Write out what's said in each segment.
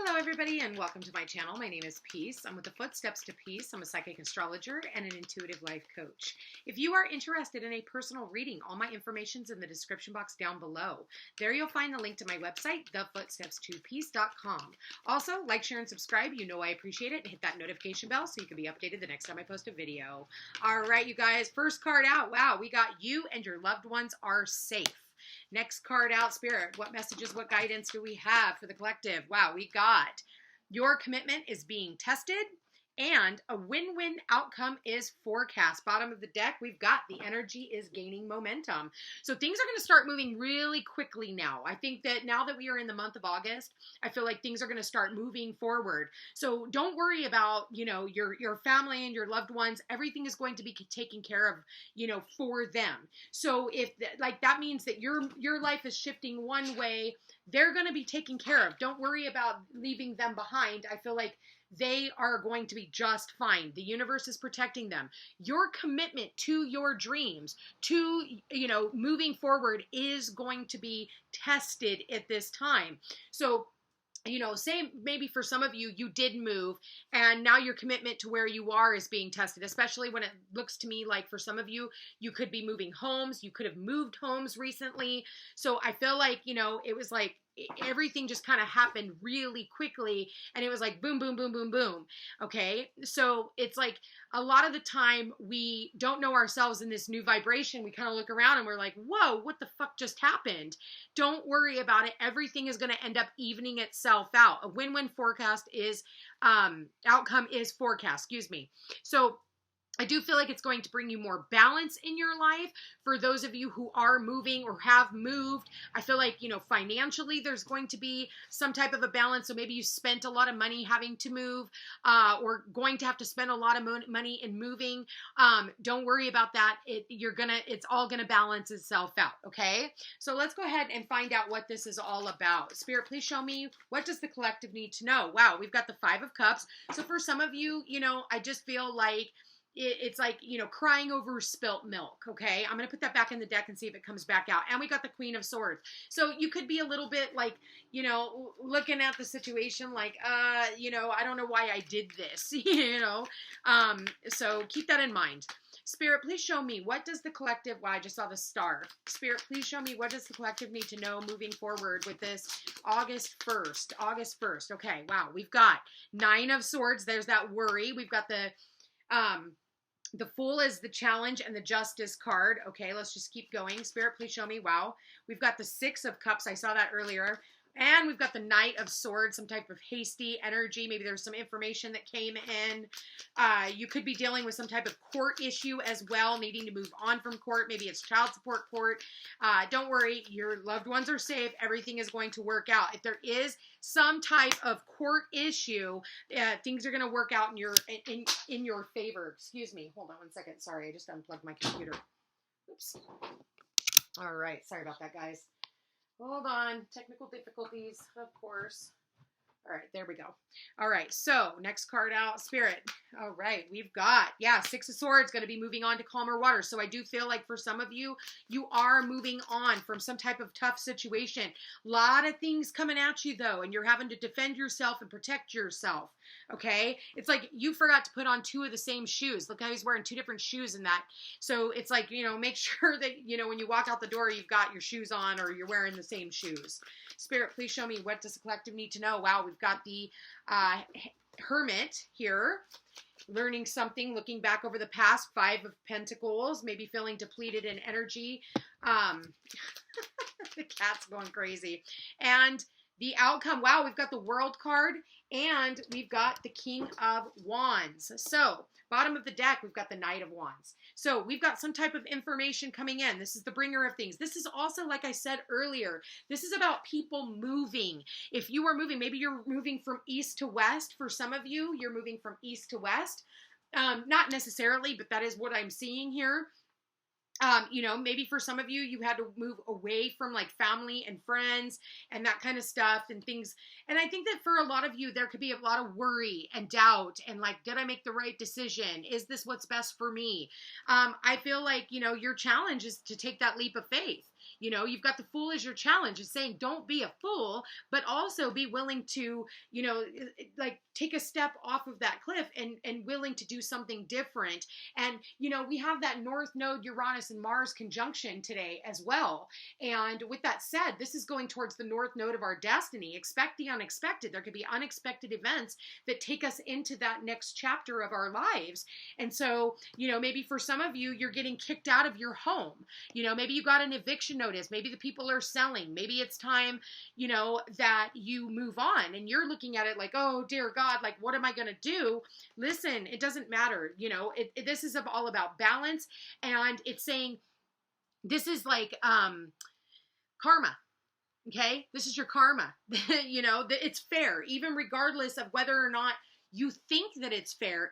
Hello everybody and welcome to my channel. My name is Peace. I'm with the Footsteps to Peace. I'm a psychic astrologer and an intuitive life coach. If you are interested in a personal reading, all my information's in the description box down below. There you'll find the link to my website, thefootsteps2peace.com. Also, like, share, and subscribe. You know I appreciate it. And hit that notification bell so you can be updated the next time I post a video. All right, you guys, first card out. Wow, we got you and your loved ones are safe. Next card out, Spirit. What messages, what guidance do we have for the collective? Wow, we got your commitment is being tested and a win-win outcome is forecast. Bottom of the deck, we've got the energy is gaining momentum. So things are going to start moving really quickly now. I think that now that we are in the month of August, I feel like things are going to start moving forward. So don't worry about, your family and your loved ones. Everything is going to be taken care of, for them. So if that means that your life is shifting one way, they're going to be taken care of. Don't worry about leaving them behind. I feel like they are going to be just fine. The universe is protecting them. Your commitment to your dreams, to, moving forward is going to be tested at this time. So, say maybe for some of you, you did move and now your commitment to where you are is being tested, especially when it looks to me like for some of you, you could be moving homes. You could have moved homes recently. So I feel like, it was like, everything just kind of happened really quickly and it was like boom, boom, boom, boom, boom. Okay. So it's like a lot of the time we don't know ourselves in this new vibration. We kind of look around and we're like, whoa, what the fuck just happened? Don't worry about it. Everything is going to end up evening itself out. A win-win forecast is, outcome is forecast, excuse me. So I do feel like it's going to bring you more balance in your life. For those of you who are moving or have moved, I feel like, financially there's going to be some type of a balance. So maybe you spent a lot of money having to move or going to have to spend a lot of money in moving. Don't worry about that. It's all going to balance itself out. Okay. So let's go ahead and find out what this is all about. Spirit, please show me, what does the collective need to know? Wow. We've got the 5 of Cups. So for some of you, I just feel like it's like, crying over spilt milk. Okay. I'm going to put that back in the deck and see if it comes back out. And we got the Queen of Swords. So you could be a little bit like, looking at the situation like, I don't know why I did this, so keep that in mind. Spirit, please show me, what does the collective, I just saw the star. Spirit, please show me, what does the collective need to know moving forward with this August 1st. Okay. Wow. We've got 9 of Swords. There's that worry. We've got the Fool is the challenge and the Justice card. Okay, let's just keep going. Spirit, please show me. Wow. We've got the 6 of Cups. I saw that earlier. And we've got the Knight of Swords, some type of hasty energy. Maybe there's some information that came in. You could be dealing with some type of court issue as well, needing to move on from court. Maybe it's child support court. Don't worry. Your loved ones are safe. Everything is going to work out. If there is some type of court issue, things are going to work out in your favor. Excuse me. Hold on one second. Sorry, I just unplugged my computer. Oops. All right. Sorry about that, guys. Hold on. Technical difficulties, of course. All right, there we go. All right, so next card out, Spirit. All right, we've got, 6 of Swords, going to be moving on to calmer waters. So I do feel like for some of you, you are moving on from some type of tough situation. A lot of things coming at you, though, and you're having to defend yourself and protect yourself, okay? It's like you forgot to put on 2 of the same shoes. Look how he's wearing 2 different shoes in that. So it's like, make sure that, when you walk out the door, you've got your shoes on or you're wearing the same shoes. Spirit, please show me, what does the collective need to know? Wow, we've got the Hermit here, learning something, looking back over the past. 5 of Pentacles, maybe feeling depleted in energy. The cat's going crazy. And the outcome, wow, we've got the World card and we've got the King of Wands. So bottom of the deck, we've got the Knight of Wands. So we've got some type of information coming in. This is the bringer of things. This is also, like I said earlier, this is about people moving. If you are moving, maybe you're moving from east to west. For some of you, you're moving from east to west. Not necessarily, but that is what I'm seeing here. Maybe for some of you, you had to move away from like family and friends and that kind of stuff and things. And I think that for a lot of you, there could be a lot of worry and doubt and like, did I make the right decision? Is this what's best for me? I feel like, your challenge is to take that leap of faith. You know, you've got the Fool as your challenge. It's saying don't be a fool, but also be willing to, you know, like take a step off of that cliff and willing to do something different. And, you know, we have that North Node, Uranus and Mars conjunction today as well. And with that said, this is going towards the North Node of our destiny. Expect the unexpected. There could be unexpected events that take us into that next chapter of our lives. And so, you know, maybe for some of you, you're getting kicked out of your home. You know, maybe you got an eviction notice. Maybe the people are selling. Maybe it's time, you know, that you move on and you're looking at it like, oh, dear God, like, what am I going to do? Listen, it doesn't matter. You know, this is all about balance. And it's saying this is like karma. Okay, this is your karma. You know, it's fair, even regardless of whether or not you think that it's fair,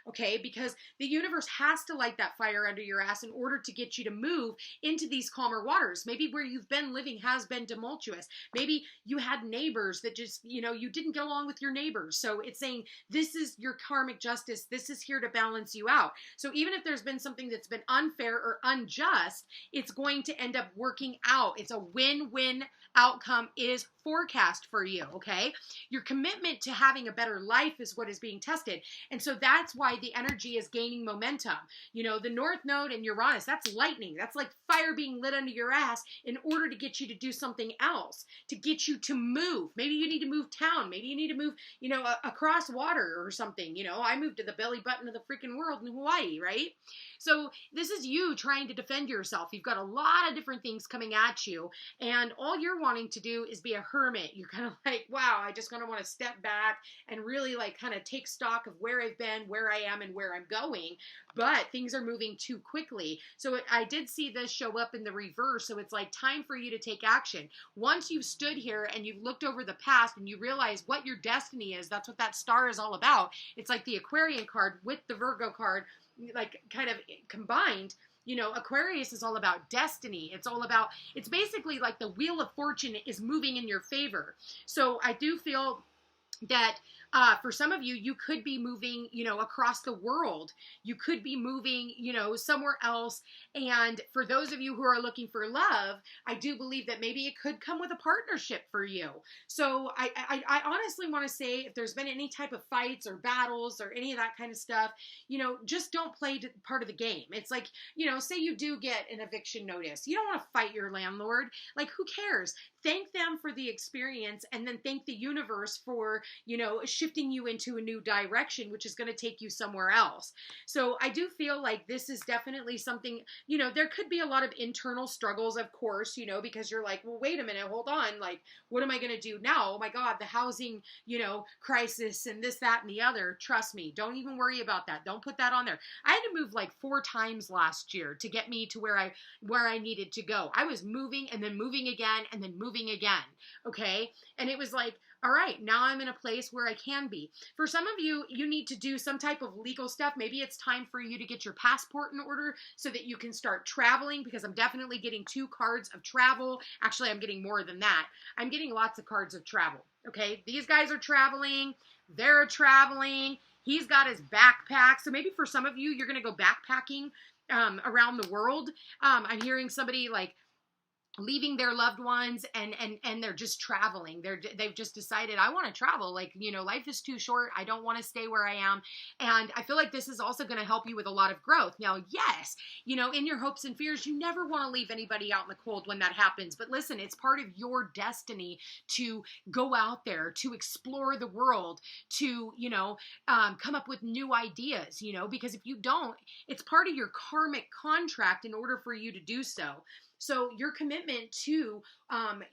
okay? Because the universe has to light that fire under your ass in order to get you to move into these calmer waters. Maybe where you've been living has been tumultuous. Maybe you had neighbors that just, you know, you didn't get along with your neighbors. So it's saying this is your karmic justice. This is here to balance you out. So even if there's been something that's been unfair or unjust, it's going to end up working out. It's a win-win outcome is forecast for you, okay? Your commitment to having a better life is what is being tested. And so that's why the energy is gaining momentum. You know, the North Node and Uranus, that's lightning. That's like fire being lit under your ass in order to get you to do something else, to get you to move. Maybe you need to move town. Maybe you need to move, you know, across water or something. You know, I moved to the belly button of the freaking world in Hawaii, right? So this is you trying to defend yourself. You've got a lot of different things coming at you, and all you're wanting to do is be a hermit. You're kind of like, wow, I just kind of want to step back and really like kind of take stock of where I've been, where I am, and where I'm going. But things are moving too quickly. So I did see this show up in the reverse. So it's like time for you to take action. Once you've stood here and you've looked over the past and you realize what your destiny is, that's what that star is all about. It's like the Aquarian card with the Virgo card, like kind of combined. You know, Aquarius is all about destiny. It's all about, it's basically like the wheel of fortune is moving in your favor. So I do feel that for some of you, you could be moving, you know, across the world. You could be moving, you know, somewhere else. And for those of you who are looking for love, I do believe that maybe it could come with a partnership for you. So I honestly want to say if there's been any type of fights or battles or any of that kind of stuff, you know, just don't play part of the game. It's like, you know, say you do get an eviction notice. You don't want to fight your landlord. Like, who cares? Thank them for the experience and then thank the universe for, you know, shifting you into a new direction, which is going to take you somewhere else. So I do feel like this is definitely something, you know, there could be a lot of internal struggles, of course, you know, because you're like, well, wait a minute, hold on. Like, what am I going to do now? Oh my God, the housing, you know, crisis and this, that, and the other. Trust me, don't even worry about that. Don't put that on there. I had to move like 4 times last year to get me to where I needed to go. I was moving and then moving again and then moving again. Okay. And it was like, all right, now I'm in a place where I can be. For some of you, you need to do some type of legal stuff. Maybe it's time for you to get your passport in order so that you can start traveling, because I'm definitely getting 2 cards of travel. Actually, I'm getting more than that. I'm getting lots of cards of travel. Okay, these guys are traveling. They're traveling. He's got his backpack. So maybe for some of you, you're going to go backpacking around the world. I'm hearing somebody like leaving their loved ones and they're just traveling. They've just decided, I want to travel. Like, you know, life is too short. I don't want to stay where I am. And I feel like this is also going to help you with a lot of growth. Now, yes, you know, in your hopes and fears, you never want to leave anybody out in the cold when that happens. But listen, it's part of your destiny to go out there, to explore the world, to, you know, come up with new ideas, you know, because if you don't, it's part of your karmic contract in order for you to do so. So your commitment to,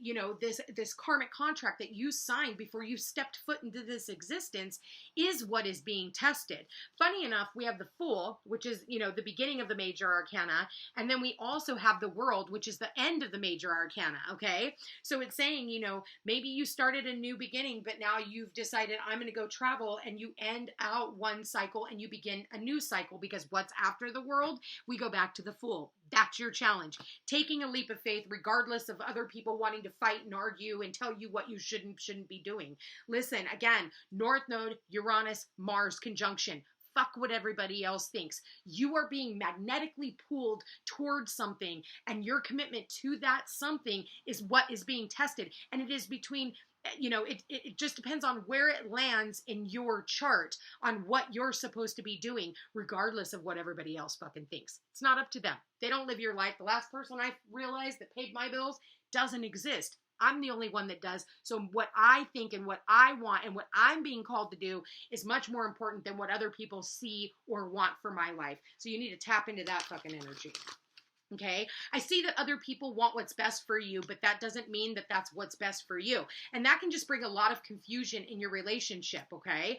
you know, this karmic contract that you signed before you stepped foot into this existence is what is being tested. Funny enough, we have the Fool, which is, you know, the beginning of the major arcana. And then we also have the World, which is the end of the major arcana. Okay. So it's saying, you know, maybe you started a new beginning, but now you've decided I'm going to go travel, and you end out one cycle and you begin a new cycle, because what's after the World? We go back to the Fool. That's your challenge. Taking a leap of faith, regardless of other people wanting to fight and argue and tell you what you shouldn't be doing. Listen, again, North Node, Uranus, Mars conjunction. fuck what everybody else thinks. You are being magnetically pulled towards something, and your commitment to that something is what is being tested. And it is between, it just depends on where it lands in your chart on what you're supposed to be doing, regardless of what everybody else fucking thinks. It's not up to them. They don't live your life. The last person I realized that paid my bills doesn't exist. I'm the only one that does. So what I think and what I want and what I'm being called to do is much more important than what other people see or want for my life. So you need to tap into that fucking energy. Okay, I see that other people want what's best for you, but that doesn't mean that that's what's best for you. And that can just bring a lot of confusion in your relationship, okay?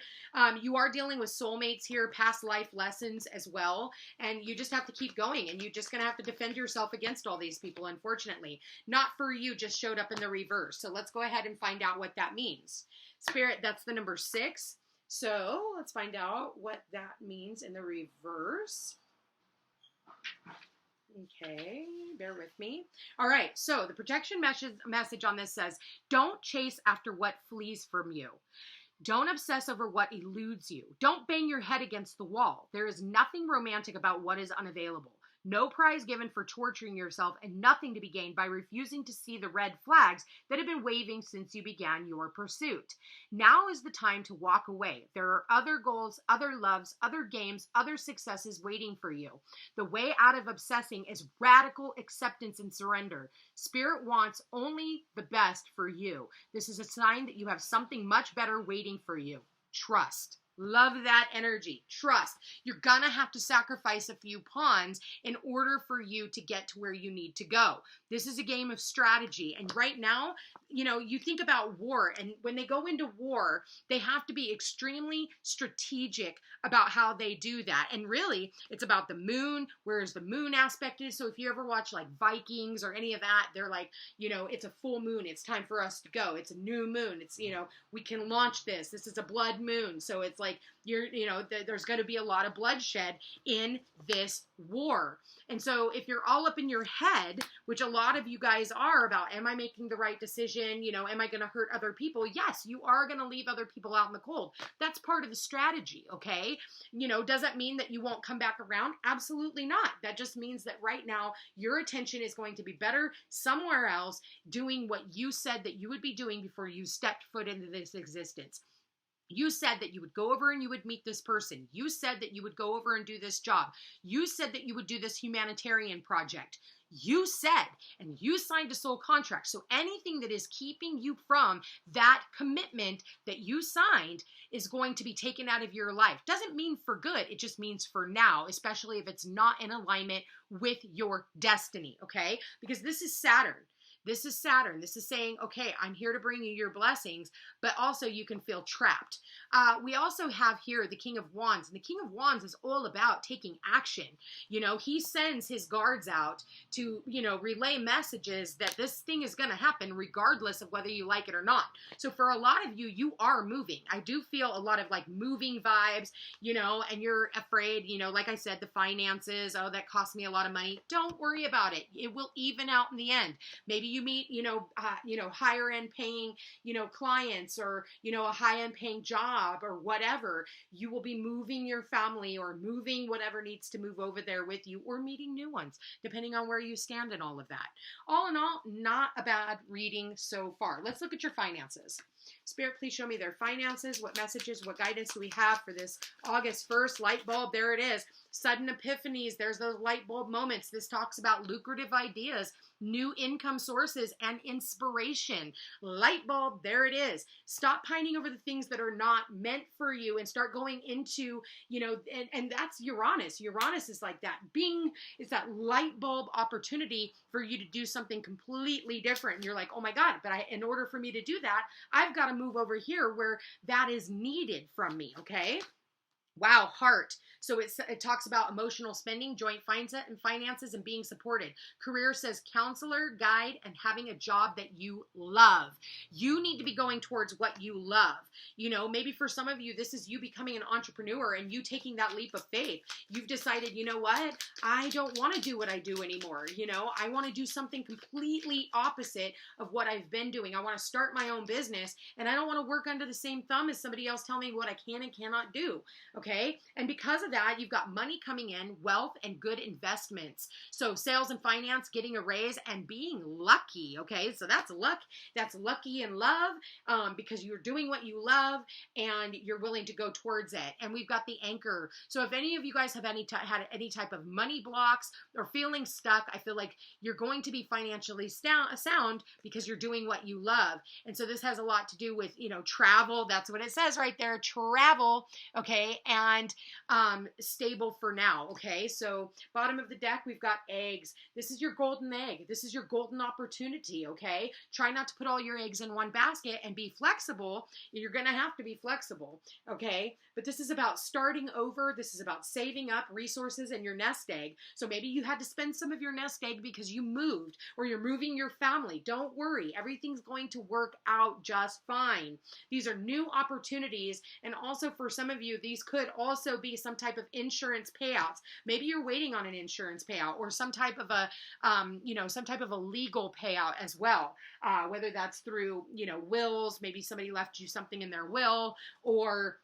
You are dealing with soulmates here, past life lessons as well, and you just have to keep going, and you're just going to have to defend yourself against all these people, unfortunately. Not for you, just showed up in the reverse. So let's go ahead and find out what that means. Spirit, that's the number 6. So let's find out what that means in the reverse. Okay, bear with me. All right, so the protection message on this says, don't chase after what flees from you. Don't obsess over what eludes you. Don't bang your head against the wall. There is nothing romantic about what is unavailable. No prize given for torturing yourself, and nothing to be gained by refusing to see the red flags that have been waving since you began your pursuit. Now is the time to walk away. There are other goals, other loves, other games, other successes waiting for you. The way out of obsessing is radical acceptance and surrender. Spirit wants only the best for you. This is a sign that you have something much better waiting for you. Trust. Love that energy. Trust. You're gonna have to sacrifice a few pawns in order for you to get to where you need to go. This is a game of strategy. And right now, you think about war, and when they go into war, they have to be extremely strategic about how they do that. And really, it's about the moon, whereas the moon aspect is. So if you ever watch like Vikings or any of that, they're like, it's a full moon. It's time for us to go. It's a new moon. It's, we can launch this. This is a blood moon. So it's like, there's going to be a lot of bloodshed in this war. And so if you're all up in your head, which a lot of you guys are about, am I making the right decision? Am I going to hurt other people? Yes, you are going to leave other people out in the cold. That's part of the strategy, okay? Does that mean that you won't come back around? Absolutely not. That just means that right now your attention is going to be better somewhere else, doing what you said that you would be doing before you stepped foot into this existence. You said that you would go over and you would meet this person. You said that you would go over and do this job. You said that you would do this humanitarian project. You said, and you signed a soul contract. So anything that is keeping you from that commitment that you signed is going to be taken out of your life. Doesn't mean for good. It just means for now, especially if it's not in alignment with your destiny, okay? Because this is Saturn. This is Saturn. This is saying, okay, I'm here to bring you your blessings, but also you can feel trapped. We also have here the King of Wands, and the King of Wands is all about taking action. He sends his guards out to, relay messages that this thing is going to happen regardless of whether you like it or not. So for a lot of you, you are moving. I do feel a lot of like moving vibes, and you're afraid, like I said, the finances, oh, that cost me a lot of money. Don't worry about it. It will even out in the end. Maybe you meet, higher end paying, clients, or, a high end paying job or whatever. You will be moving your family or moving whatever needs to move over there with you, or meeting new ones, depending on where you stand in all of that. All in all, not a bad reading so far. Let's look at your finances. Spirit, please show me their finances. What messages, what guidance do we have for this August 1st? Light bulb, there it is. Sudden epiphanies, there's those light bulb moments. This talks about lucrative ideas, new income sources, and inspiration. Light bulb, there it is. Stop pining over the things that are not meant for you and start going into, and that's Uranus. Uranus is like that. Bing, it's that light bulb opportunity for you to do something completely different. And you're like, oh my God, but in order for me to do that, I've got to move over here where that is needed from me, okay? Wow, heart. So it talks about emotional spending, joint finances, and being supported. Career says counselor, guide, and having a job that you love. You need to be going towards what you love. Maybe for some of you, this is you becoming an entrepreneur and you taking that leap of faith. You've decided, you know what? I don't want to do what I do anymore. I want to do something completely opposite of what I've been doing. I want to start my own business, and I don't want to work under the same thumb as somebody else telling me what I can and cannot do. okay? And because of that, you've got money coming in, wealth, and good investments. So sales and finance, getting a raise, and being lucky, okay? So that's luck. That's lucky in love, because you're doing what you love and you're willing to go towards it. And we've got the anchor. So if any of you guys have had any type of money blocks or feeling stuck, I feel like you're going to be financially sound because you're doing what you love. And so this has a lot to do with, travel. That's what it says right there, travel, okay? And stable for now, okay? So bottom of the deck, we've got eggs. This is your golden egg. This is your golden opportunity, okay? Try not to put all your eggs in one basket and be flexible. You're going to have to be flexible, okay? But this is about starting over. This is about saving up resources in your nest egg. So maybe you had to spend some of your nest egg because you moved or you're moving your family. Don't worry. Everything's going to work out just fine. These are new opportunities. And also for some of you, these could also be some type of insurance payouts. Maybe you're waiting on an insurance payout or some type of a, some type of a legal payout as well. Whether that's through, wills, maybe somebody left you something in their will, or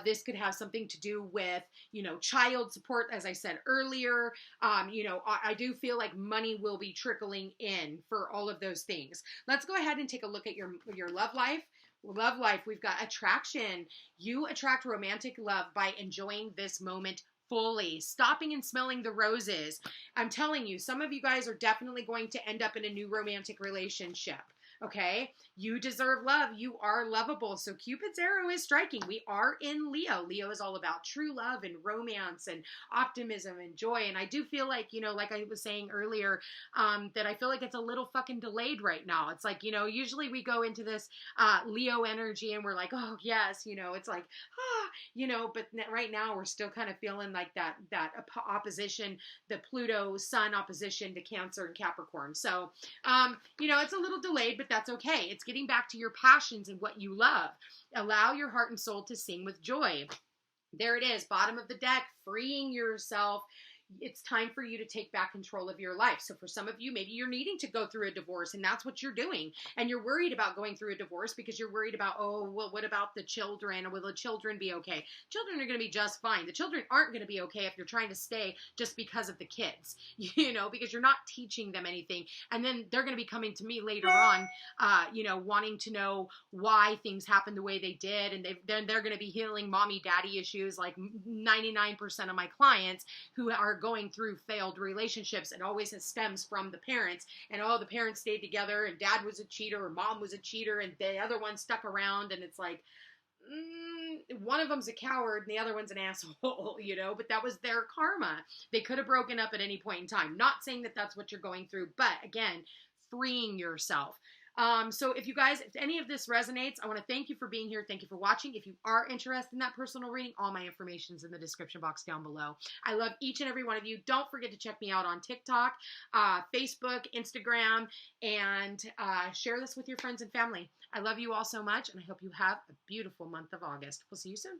this could have something to do with, child support, as I said earlier. I do feel like money will be trickling in for all of those things. Let's go ahead and take a look at your love life. Love life, we've got attraction. You attract romantic love by enjoying this moment fully, stopping and smelling the roses. I'm telling you, some of you guys are definitely going to end up in a new romantic relationship. Okay, you deserve love. You are lovable. So Cupid's arrow is striking. We are in Leo. Leo is all about true love and romance and optimism and joy. And I do feel like, like I was saying earlier, that I feel like it's a little fucking delayed right now. It's like, usually we go into this Leo energy and we're like, oh yes, it's like, but right now we're still kind of feeling like that opposition, the Pluto Sun opposition to Cancer and Capricorn. So, it's a little delayed, but that's okay. It's getting back to your passions and what you love. Allow your heart and soul to sing with joy. There it is, bottom of the deck, freeing yourself. It's time for you to take back control of your life. So for some of you, maybe you're needing to go through a divorce and that's what you're doing. And you're worried about going through a divorce because you're worried about, what about the children? Will the children be okay? Children are going to be just fine. The children aren't going to be okay if you're trying to stay just because of the kids, because you're not teaching them anything. And then they're going to be coming to me later on, wanting to know why things happened the way they did. And then they're going to be healing mommy daddy issues. Like 99% of my clients who are going through failed relationships, it always stems from the parents, and the parents stayed together and dad was a cheater or mom was a cheater and the other one stuck around, and it's like, one of them's a coward and the other one's an asshole, but that was their karma. They could have broken up at any point in time. Not saying that that's what you're going through, but again, freeing yourself. So if any of this resonates, I want to thank you for being here. Thank you for watching. If you are interested in that personal reading, all my information is in the description box down below. I love each and every one of you. Don't forget to check me out on TikTok, Facebook, Instagram, and share this with your friends and family. I love you all so much, and I hope you have a beautiful month of August. We'll see you soon.